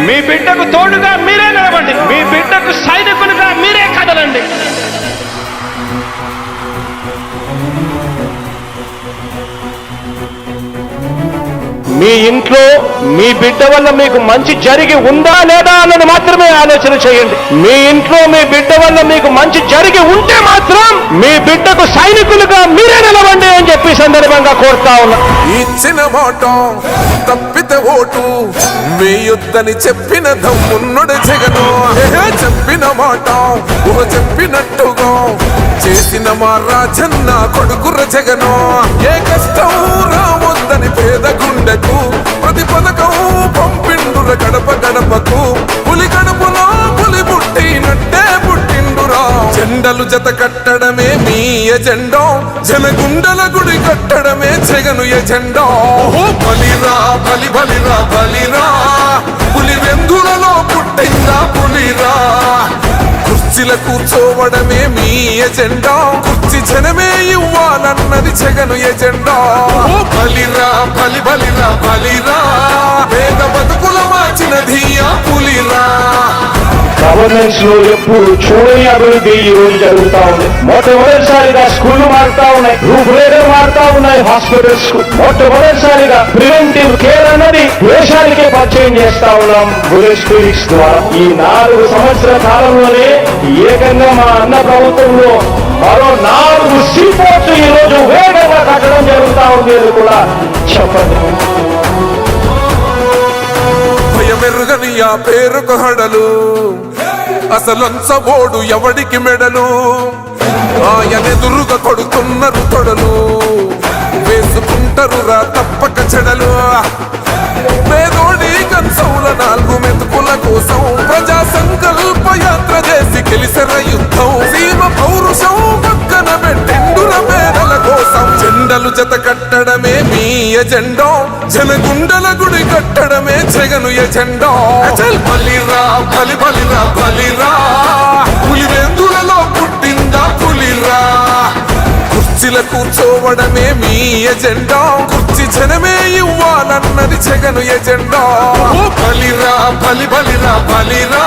మీ బిడ్డకు తోడుగా మీరే నిలబండి. మీ బిడ్డకు సైనికులుగా మీరే కదలండి. మీ ఇంట్లో మీ బిడ్డ వల్ల మీకు మంచి జరిగి ఉందా లేదా అన్నది మాత్రమే ఆలోచన చేయండి. మీ ఇంట్లో మీ బిడ్డ వల్ల మీకు మంచి జరిగి ఉంటే మాత్రం మీ బిడ్డకు సైనికులుగా మీరే నిలవండి అని చెప్పి సందర్భంగా కోరుతా ఉన్నా. ఇచ్చిన మాట తప్పితే ఓటు వేయొద్దని చెప్పిన దమ్మున్నడు జగను. చెప్పిన మాట చెప్పినట్టుగా చేసిన మా రాజన్న కొడుకుర జగను. ఏ కష్టం రావద్దని పేద గుండెకు ప్రతి పథకం పంపిండుర గడప గడపకు. పులి గడపలో పులి పుట్టినట్టే పుట్టిండురా. జెండలు జత కట్టడమే మీ ఎజెండా, జనగుండల గుడి కట్టడమే జగను ఎజెండా. బలిరా బలి బలిరా బలిరా, పులి వెందులలో పుట్టిందా పులిరా. కుర్చీల కూర్చోవడమే మీ ఎజెండా, కుర్చీ జనమే ఇవ్వాలన్నది జగను ఎజెండా. బలిరా బలి బలిరా బలిరా, పేద బతుకుల మార్చినది ఆ పులిరా. గవర్నెన్స్ లో ఎప్పుడు చూడని అభివృద్ధి ఈ రోజు జరుగుతా ఉంది. మొట్టమొదటిసారిగా స్కూళ్లు మారుతా ఉన్నాయి, రూపురేఖలు మారుతా ఉన్నాయి. హాస్పిటల్స్ మొట్టమొదటిసారిగా ప్రివెంటివ్ కేర్ అన్నది దేశానికే పరిచయం చేస్తా ఉన్నాం బుల్లెట్ క్లినిక్స్ ద్వారా. ఈ 4 సంవత్సరాల కాలంలోనే ఏకంగా మా అన్న ప్రభుత్వంలో మరో 4 సీపోర్ట్స్ ఈ రోజు వేగంగా కట్టడం జరుగుతా ఉంది అని కూడా చెప్పండి. భయమెరుగని ఆ పేరుకు హడలు, అసలంచబోడు ఎవడికి మెడలు. ఆయనెదురుగా కొడుతున్నారు తొడలు, వేసుకుంటారు రా తప్పక చెడలు. పేదోడి కంచౌల 4 మెతుకుల కోసం ప్రజా సంకల్ప యాత్ర చేసి గెలిసిన యుద్ధం. సీమ పౌరుషం పక్కన పెట్టిండుల పేదల కోసం. జెండలు జత కట్టడమే మీ ఎజెండా, జనగుండల గుడి కట్టడమే జగను ఎజెండా. బలిరా బలి బలిరా బలిరా, పులి వెందులలో పుట్టిందా పులిరా. కుర్చీల కూర్చోవడమే మీ ఎజెండా, కుర్చీ జనమే ఇవ్వాలన్నది జగను ఎజెండా. బలిరా బలి బలిరా బలిరా,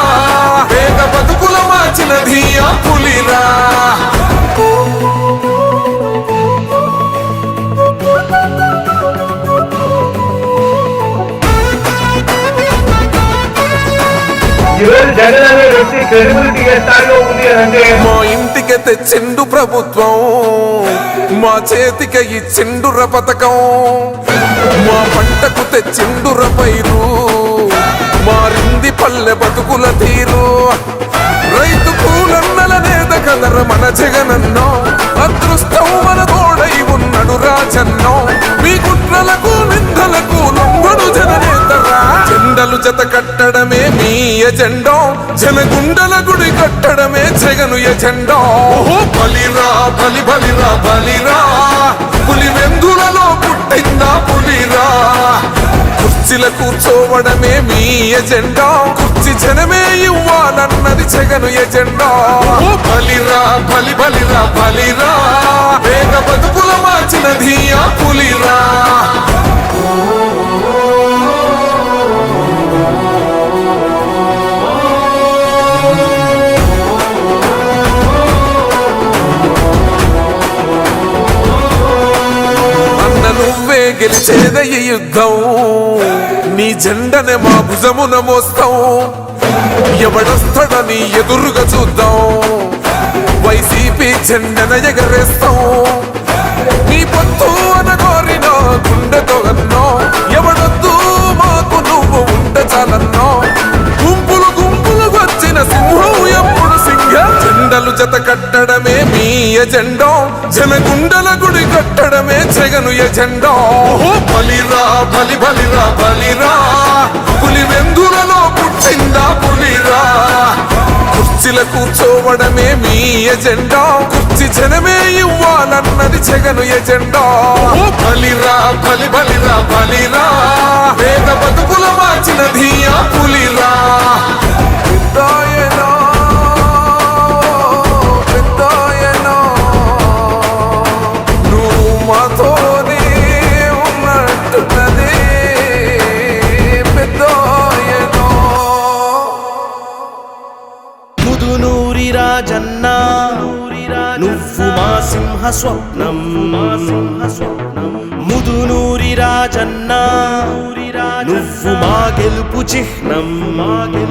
పేద బతుకుల మార్చినది ఆ పులిరా. జగన్ అనే వ్యక్తి క్రెడిబిలిటీ ఏ స్థాయిలో ఉంది అంటే, మా ఇంటికి తెచ్చిండు ప్రభుత్వం, మా చేతికి ఇచ్చిండుర పథకం. మా పంటకు తెచ్చిండుర పైరు, మారింది పల్లె బతుకుల తీరు. రైతు కూలన్నల నేత కదర మన జగనన్నో, అదృష్టం మన తోడై ఉన్నడు రాజన్నో. మీ కుట్రలకు నిందలకు లొంగడు జననేతరా. జెండలు జత కట్టడమే మీ ఎజెండా, జనగుండల గుడి కట్టడమే జగను ఎజెండా. బలిరా బలి బలిరా బలిరా, పులి వెందులలో పుట్టిందా పులిరా. కుర్చీల కూర్చోవడమే మీ ఎజెండా, కుర్చీ జనమే ఇవ్వాలన్నది జగను ఎజెండా. బలిరా బలి బలిరా బలిరా, పేద బతుకుల మార్చినది ఆ పులిరా. నువ్వే గెలిచేద ఈ యుద్ధం, నీ జెండనే మా భుజమున మోస్తాం. ఎవడొస్తాడని ఎదురుగా చూద్దాం, వైసీపీ జెండన ఎగరేస్తాం. నీ పొత్తు అనగోరిన గుండెతో అన్నో, ఎవడొద్దు మాకు నువ్వు ఉంటే చాలన్నో. గుంపులు గుంపులు వచ్చిన సింహం ఎప్పుడు సింహ. జెండలు జత కట్టడమే మీ ఎజెండా, జనగుండల గుడి కట్టడమే జగను ఎజెండా. బలిరా బలి బలిరా బలిరా, పులి వెందులలో పుట్టిందా పులిరా. కుర్చీల కూర్చోవడమే మీ ఎజెండా, కుర్చీ జనమే ఇవ్వాలన్నది జగను ఎజెండా. బలిరా బలి బలిరా బలిరా, పేద బతుకుల మార్చినది ఆ పులిరా. నువ్వు మాతోనే ఉన్నట్టున్నది పెద్దోయనో. రాజన్నా నువ్వు మా సింహ స్వప్నం ముదునూరి రాజన్నా నువ్వు మా గెలుపు చిహ్నం